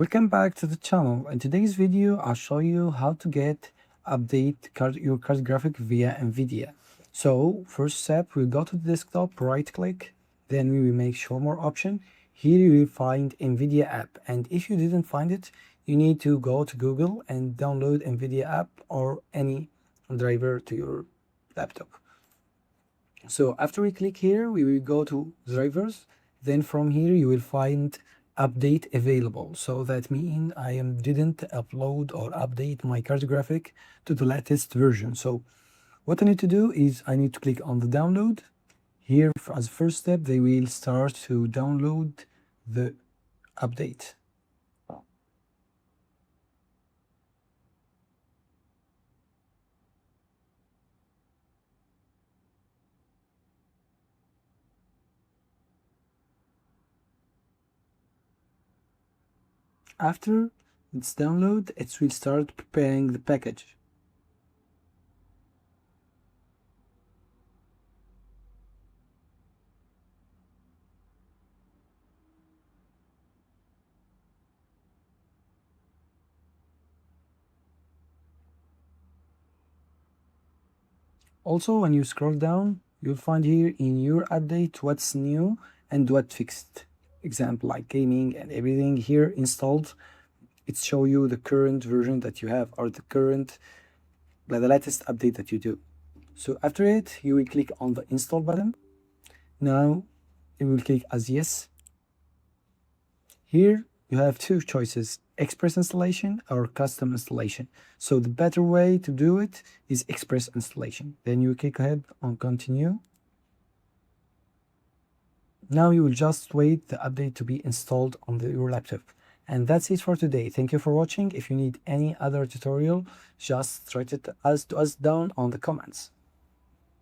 Welcome back to the channel. In today's video, I'll show you how to update your card graphic via Nvidia. So first step, we'll go to the desktop, right click, then we will make show more option. Here you will find Nvidia app, and if you didn't find it, you need to go to Google and download Nvidia app or any driver to your laptop. So after we click here, we will go to drivers. Then from here, you will find update available. So that means didn't upload or update my card graphic to the latest version. So what I need to do is I need to click on the download. Here as first step, they will start to download the update. After it's download, it will start preparing the package. Also, when you scroll down, you'll find here in your update what's new and what fixed. Example like gaming and everything here installed. It show you the current version that you have or the latest update that you do. So after it, you will click on the install button. Now you will click as yes. Here you have two choices, express installation or custom installation. So the better way to do it is express installation. Then you click ahead on continue. Now you will just wait the update to be installed on your laptop. And that's it for today. Thank you for watching. If you need any other tutorial, just write it to us down on the comments.